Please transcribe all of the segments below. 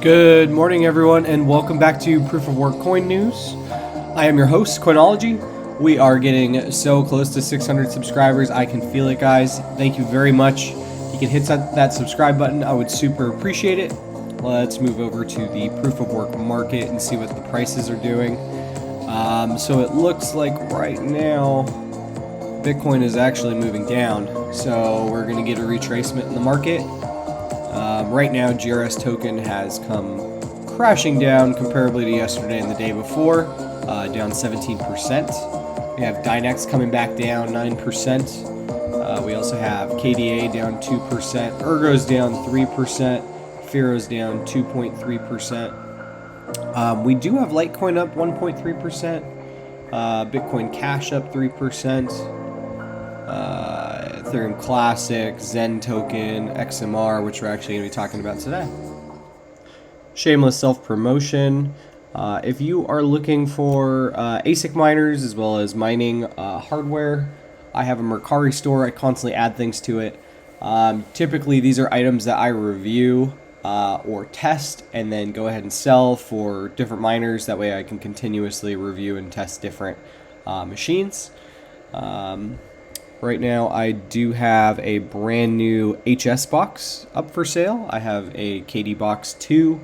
Good morning, everyone, and welcome back to Proof of Work Coin News. I am your host, Coinology. We are getting so close to 600 subscribers. I can feel it, guys. Thank you very much. You can hit that subscribe button. I would super appreciate it. Let's move over to the Proof of Work market and see what the prices are doing. So it looks like right now, Bitcoin is actually moving down. So we're going to get a retracement in the market. Right now, GRS token has come crashing down comparably to yesterday and the day before, down 17%. We have Dynex coming back down 9%. We also have KDA down 2%, Ergo's down 3%, Fero's down 2.3%. We do have Litecoin up 1.3%, Bitcoin Cash up 3%. Ethereum Classic, Zen Token, XMR, which we're actually going to be talking about today. Shameless self-promotion. If you are looking for ASIC miners as well as mining hardware, I have a Mercari store. I constantly add things to it. Typically, these are items that I review or test and then go ahead and sell for different miners. That way I can continuously review and test different machines. Right now, I do have a brand new HS box up for sale. I have a KD box 2,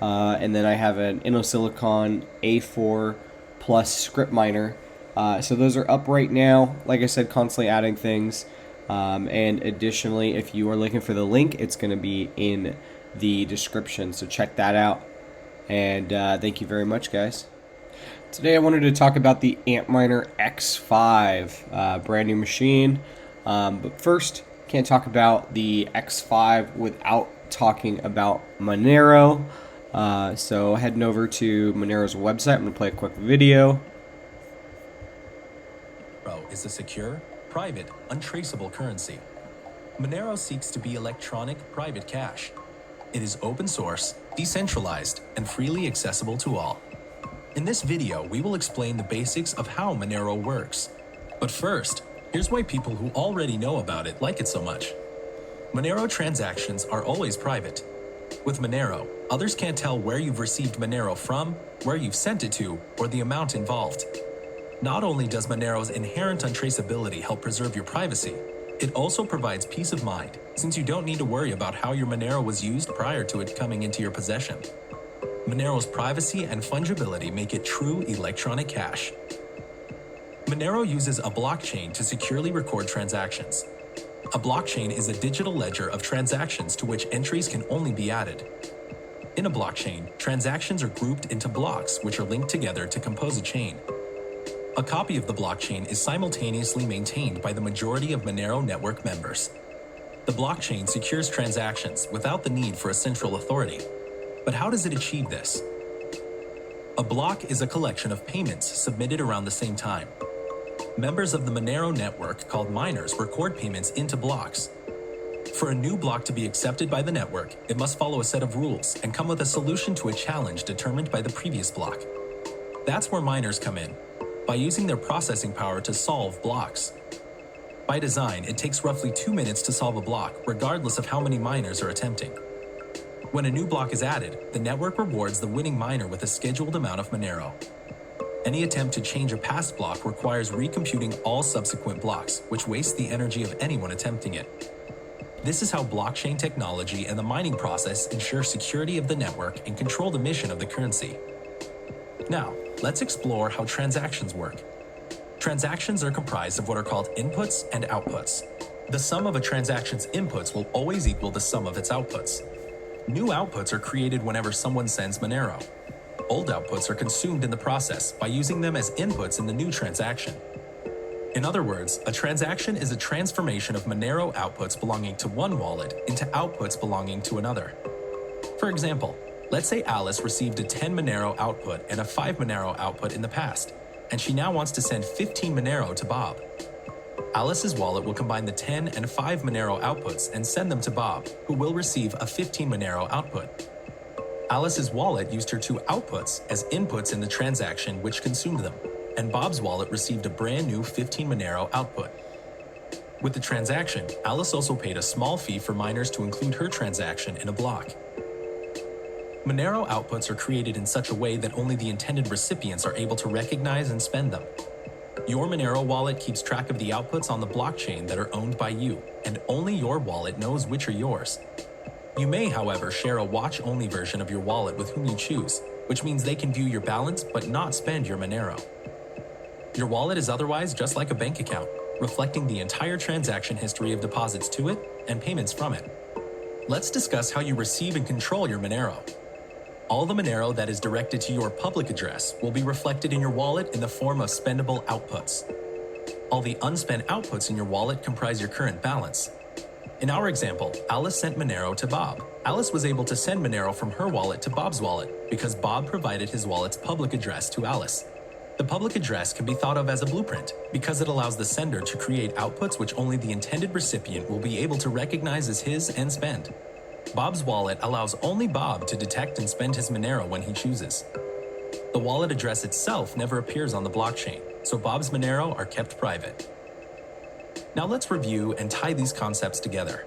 and then I have an InnoSilicon A4 Plus script miner. So those are up right now. Like I said, constantly adding things. And additionally, if you are looking for the link, it's going to be in the description. So check that out. And thank you very much, guys. Today I wanted to talk about the Antminer X5, brand new machine. But first, can't talk about the X5 without talking about Monero. So heading over to Monero's website, I'm going to play a quick video. Monero is a secure, private, untraceable currency. Monero seeks to be electronic private cash. It is open source, decentralized, and freely accessible to all. In this video, we will explain the basics of how Monero works. But first, here's why people who already know about it like it so much. Monero transactions are always private. With Monero, others can't tell where you've received Monero from, where you've sent it to, or the amount involved. Not only does Monero's inherent untraceability help preserve your privacy, it also provides peace of mind, since you don't need to worry about how your Monero was used prior to it coming into your possession. Monero's privacy and fungibility make it true electronic cash. Monero uses a blockchain to securely record transactions. A blockchain is a digital ledger of transactions to which entries can only be added. In a blockchain, transactions are grouped into blocks which are linked together to compose a chain. A copy of the blockchain is simultaneously maintained by the majority of Monero network members. The blockchain secures transactions without the need for a central authority. But how does it achieve this? A block is a collection of payments submitted around the same time. Members of the Monero network, called miners, record payments into blocks. For a new block to be accepted by the network, it must follow a set of rules and come with a solution to a challenge determined by the previous block. That's where miners come in, by using their processing power to solve blocks. By design, it takes roughly 2 minutes to solve a block, regardless of how many miners are attempting. When a new block is added, the network rewards the winning miner with a scheduled amount of Monero. Any attempt to change a past block requires recomputing all subsequent blocks, which wastes the energy of anyone attempting it. This is how blockchain technology and the mining process ensure security of the network and control the mission of the currency. Now, let's explore how transactions work. Transactions are comprised of what are called inputs and outputs. The sum of a transaction's inputs will always equal the sum of its outputs. New outputs are created whenever someone sends Monero. Old outputs are consumed in the process by using them as inputs in the new transaction. In other words, a transaction is a transformation of Monero outputs belonging to one wallet into outputs belonging to another. For example, let's say Alice received a 10 Monero output and a 5 Monero output in the past, and she now wants to send 15 Monero to Bob. Alice's wallet will combine the 10 and 5 Monero outputs and send them to Bob, who will receive a 15 Monero output. Alice's wallet used her 2 outputs as inputs in the transaction which consumed them, and Bob's wallet received a brand new 15 Monero output. With the transaction, Alice also paid a small fee for miners to include her transaction in a block. Monero outputs are created in such a way that only the intended recipients are able to recognize and spend them. Your Monero wallet keeps track of the outputs on the blockchain that are owned by you, and only your wallet knows which are yours. You may, however, share a watch-only version of your wallet with whom you choose, which means they can view your balance but not spend your Monero. Your wallet is otherwise just like a bank account, reflecting the entire transaction history of deposits to it and payments from it. Let's discuss how you receive and control your Monero. All the Monero that is directed to your public address will be reflected in your wallet in the form of spendable outputs. All the unspent outputs in your wallet comprise your current balance. In our example, Alice sent Monero to Bob. Alice was able to send Monero from her wallet to Bob's wallet because Bob provided his wallet's public address to Alice. The public address can be thought of as a blueprint because it allows the sender to create outputs which only the intended recipient will be able to recognize as his and spend. Bob's wallet allows only Bob to detect and spend his Monero when he chooses. The wallet address itself never appears on the blockchain, so Bob's Monero are kept private. Now let's review and tie these concepts together.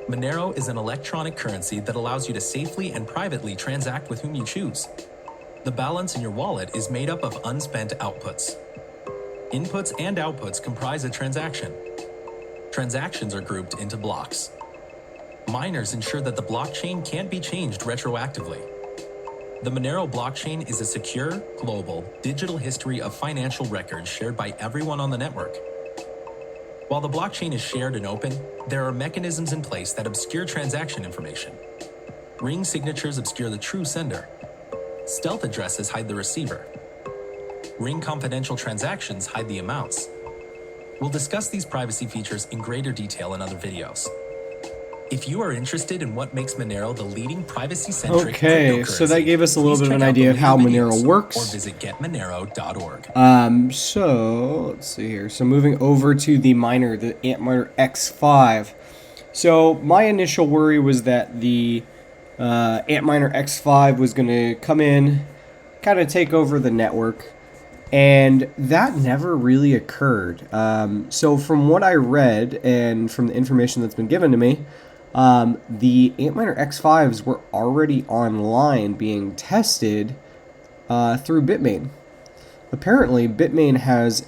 Monero is an electronic currency that allows you to safely and privately transact with whom you choose. The balance in your wallet is made up of unspent outputs. Inputs and outputs comprise a transaction. Transactions are grouped into blocks. Miners ensure that the blockchain can't be changed retroactively. The Monero blockchain is a secure, global, digital history of financial records shared by everyone on the network. While the blockchain is shared and open, there are mechanisms in place that obscure transaction information. Ring signatures obscure the true sender. Stealth addresses hide the receiver. Ring confidential transactions hide the amounts. We'll discuss these privacy features in greater detail in other videos. If you are interested in what makes Monero the leading privacy-centric Okay, so that gave us a little bit of an idea of how Monero works. Or visit getmonero.org. So let's see here. So moving over to the miner, the Antminer X5. So my initial worry was that the Antminer X5 was going to come in, kind of take over the network, and that never really occurred. So from what I read and from the information that's been given to me, the Antminer X5s were already online being tested through Bitmain. Apparently, Bitmain has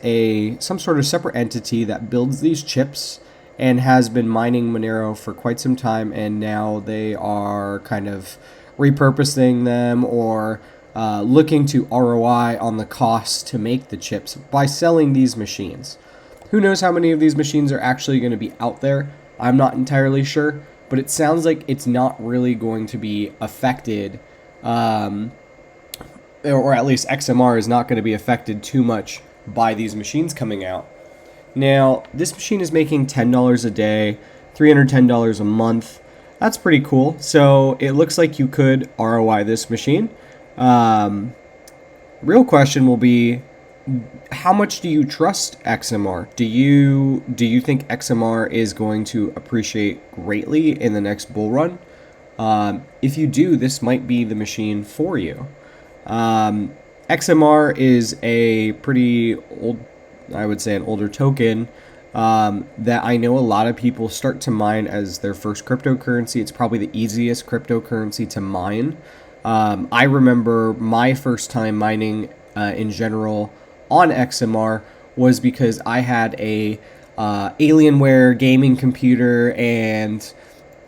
some sort of separate entity that builds these chips and has been mining Monero for quite some time, and now they are kind of repurposing them or looking to ROI on the cost to make the chips by selling these machines. Who knows how many of these machines are actually going to be out there? I'm not entirely sure, but it sounds like it's not really going to be affected, or at least XMR is not going to be affected too much by these machines coming out. Now, this machine is making $10 a day, $310 a month. That's pretty cool. So it looks like you could ROI this machine. Real question will be, how much do you trust XMR? Do you think XMR is going to appreciate greatly in the next bull run? If you do, this might be the machine for you. XMR is a pretty old, I would say an older token that I know a lot of people start to mine as their first cryptocurrency. It's probably the easiest cryptocurrency to mine. I remember my first time mining in general on XMR was because I had a Alienware gaming computer and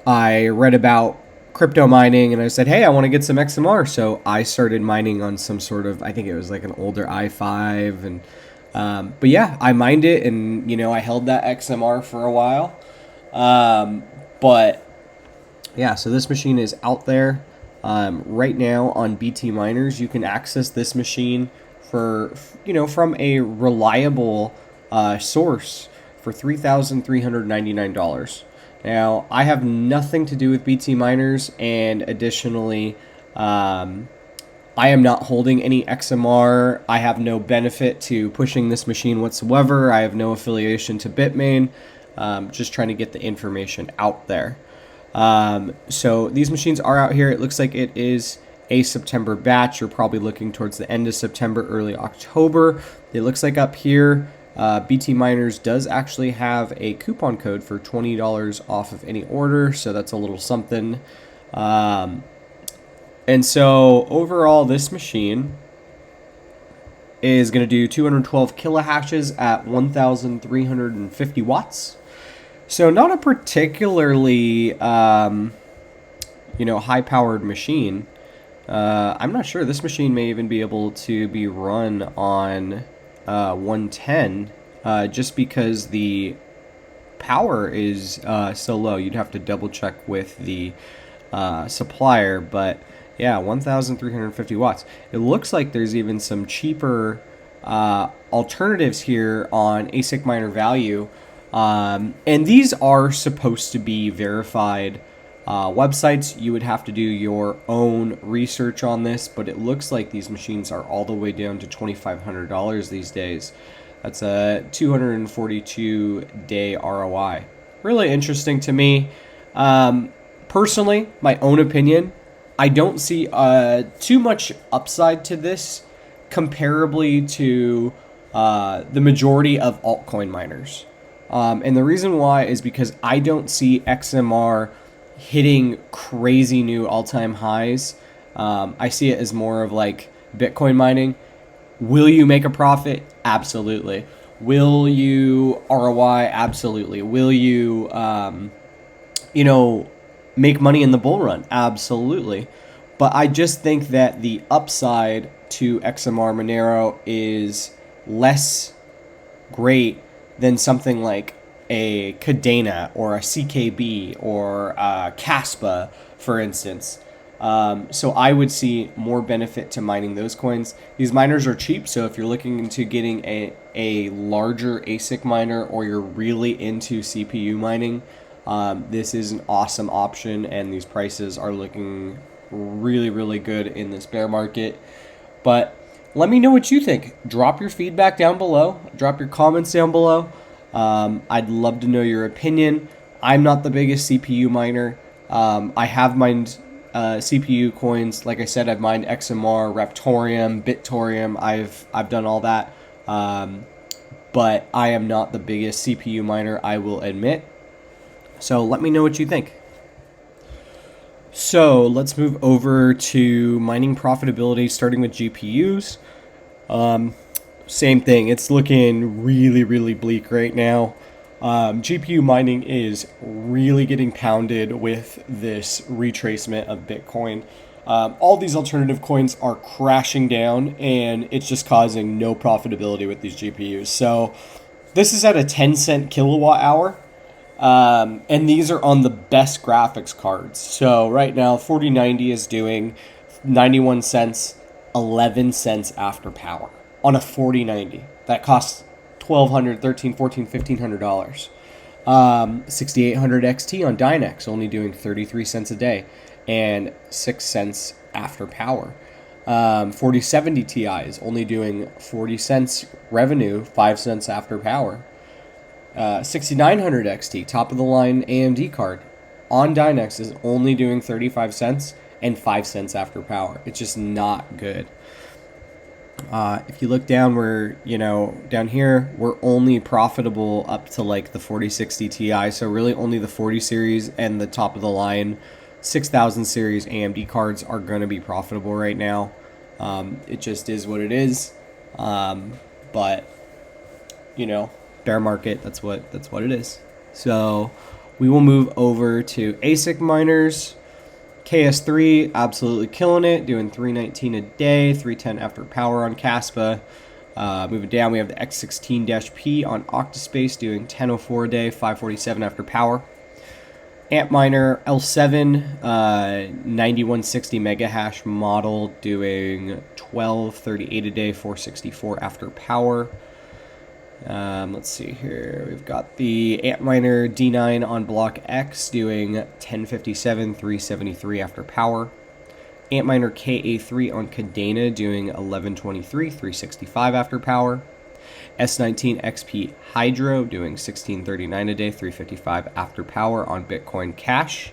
I read about crypto mining and I said, hey, I want to get some XMR. So I started mining on some sort of, I think it was like an older i5 and but yeah, I mined it and, I held that XMR for a while. But yeah, so this machine is out there. Right now on BT Miners, you can access this machine for, from a reliable source for $3,399. Now, I have nothing to do with BT Miners, and additionally, I am not holding any XMR. I have no benefit to pushing this machine whatsoever. I have no affiliation to Bitmain. Just trying to get the information out there. So these machines are out here. It looks like it is a September batch. You're probably looking towards the end of September, early October. It looks like up here, BT Miners does actually have a coupon code for $20 off of any order. So that's a little something. And so overall, this machine is going to do 212 kilohashes at 1,350 watts. So not a particularly, high-powered machine. I'm not sure. This machine may even be able to be run on 110 just because the power is so low. You'd have to double check with the supplier, but yeah, 1,350 watts. It looks like there's even some cheaper alternatives here on ASIC miner value. And these are supposed to be verified websites. You would have to do your own research on this, but it looks like these machines are all the way down to $2,500 these days. That's a 242-day ROI. Really interesting to me. Personally, my own opinion, I don't see too much upside to this comparably to the majority of altcoin miners. And the reason why is because I don't see XMR hitting crazy new all-time highs. I see it as more of like Bitcoin mining. Will you make a profit? Absolutely. Will you ROI? Absolutely. Will you, make money in the bull run? Absolutely. But I just think that the upside to XMR Monero is less great than something like a Cadena or a CKB or a Caspa, for instance. So I would see more benefit to mining those coins. These miners are cheap, so if you're looking into getting a larger ASIC miner or you're really into CPU mining, this is an awesome option, and these prices are looking really, really good in this bear market. But let me know what you think. Drop your feedback down below. Drop your comments down below. I'd love to know your opinion. I'm not the biggest CPU miner. I have mined CPU coins. Like I said, I've mined XMR, Raptorium, Bitorium. I've done all that. But I am not the biggest CPU miner, I will admit. So let me know what you think. So let's move over to mining profitability, starting with GPUs. Same thing. It's looking really, really bleak right now. GPU mining is really getting pounded with this retracement of Bitcoin. All these alternative coins are crashing down, and it's just causing no profitability with these GPUs. So this is at a 10-cent kilowatt hour. And these are on the best graphics cards. So right now, 4090 is doing 91 cents, 11 cents after power on a 4090. That costs $1,200, $1,300, $1,400, $1,500. 6800 XT on Dynex only doing 33 cents a day and 6 cents after power. 4070 Ti is only doing 40 cents revenue, 5 cents after power. 6900 XT, top of the line AMD card on Dynex is only doing 35 cents and 5 cents after power. It's just not good. If you look down down here, we're only profitable up to like the 4060 Ti. So really only the 40 series and the top of the line 6000 series AMD cards are going to be profitable right now. It just is what it is. But bear market, that's what it is. So we will move over to ASIC miners. KS3 absolutely killing it, doing 319 a day, 310 after power on Caspa. Moving down, we have the X16-P on Octaspace doing 1004 a day, 547 after power. Antminer L7 9160 mega hash model doing 1238 a day, 464 after power. Let's see here. We've got the Antminer D9 on Block X doing 1057, 373 after power. Antminer KA3 on Cadena doing 1123, 365 after power. S19 XP Hydro doing 1639 a day, 355 after power on Bitcoin Cash.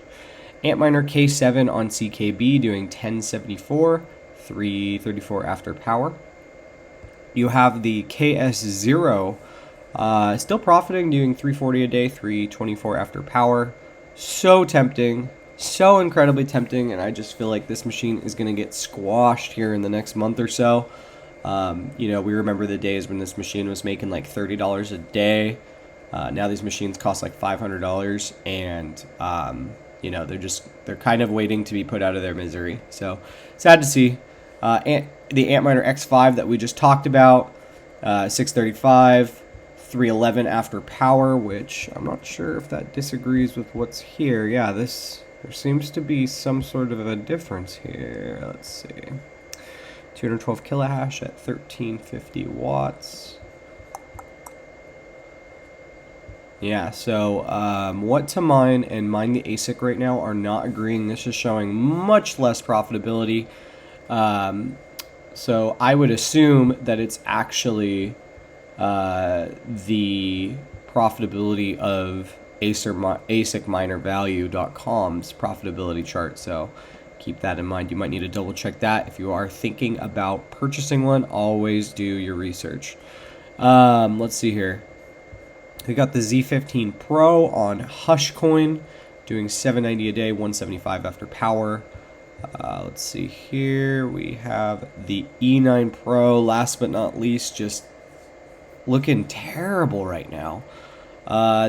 Antminer K7 on CKB doing 1074, 334 after power. You have the KS0 still profiting, doing 340 a day, 324 after power. So tempting so incredibly tempting, and I just feel like this machine is going to get squashed here in the next month or so. You know, we remember the days when this machine was making like $30 a day. Now these machines cost like $500, and you know, they're kind of waiting to be put out of their misery. So sad to see. The Antminer X5 that we just talked about, 635, 311 after power, which I'm not sure if that disagrees with what's here. Yeah, there seems to be some sort of a difference here. Let's see. 212 kilohash at 1350 watts. Yeah, so what to mine and mine the ASIC right now are not agreeing. This is showing much less profitability. So I would assume that it's actually the profitability of ASICminervalue.com's profitability chart. So keep that in mind. You might need to double check that. If you are thinking about purchasing one, always do your research. Let's see here. We got the Z15 Pro on Hushcoin, doing 790 a day, 175 after power. Let's see here. We have the E9 Pro, last but not least, just looking terrible right now.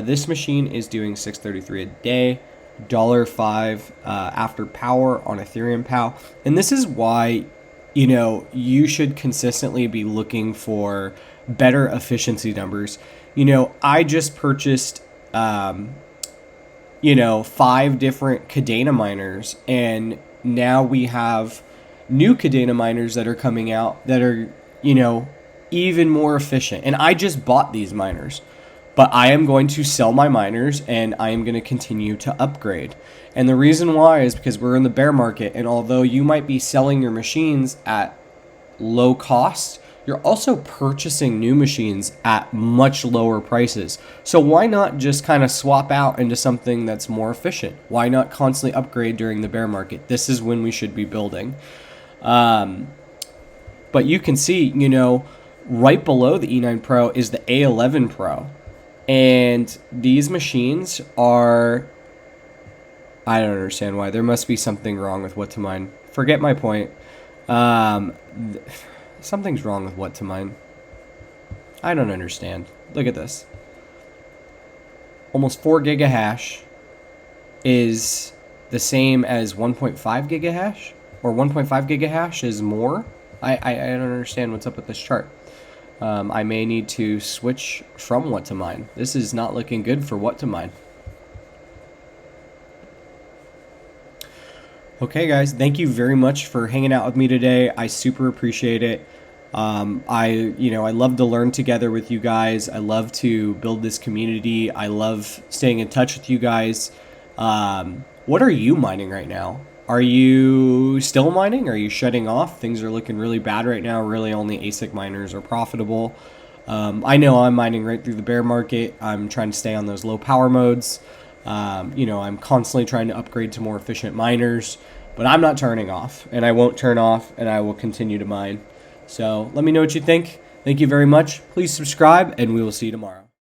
This machine is doing 633 a day, $1.05 after power on Ethereum POW. And this is why, you know, you should consistently be looking for better efficiency numbers. You know, I just purchased, you know, 5 different Kadena miners, and now we have new Kadena miners that are coming out that are, you know, even more efficient. And I just bought these miners, but I am going to sell my miners and I am going to continue to upgrade. And the reason why is because we're in the bear market, and although you might be selling your machines at low cost, you're also purchasing new machines at much lower prices. So why not just kind of swap out into something that's more efficient? Why not constantly upgrade during the bear market? This is when we should be building. But you can see, you know, right below the E9 Pro is the A11 Pro. And these machines are, I don't understand why. There must be something wrong with what to mine. Forget my point. Something's wrong with what to mine. I don't understand. Look at this. Almost 4 gigahash is the same as 1.5 gigahash, or 1.5 gigahash is more. I don't understand what's up with this chart. I may need to switch from what to mine. This is not looking good for what to mine. Okay, guys, thank you very much for hanging out with me today. I super appreciate it. I love to learn together with you guys. I love to build this community. I love staying in touch with you guys. What are you mining right now? Are you still mining? Are you shutting off? Things are looking really bad right now. Really, only ASIC miners are profitable. I know I'm mining right through the bear market. I'm trying to stay on those low power modes. I'm constantly trying to upgrade to more efficient miners, but I'm not turning off, and I won't turn off, and I will continue to mine. So let me know what you think. Thank you very much. Please subscribe, and we will see you tomorrow.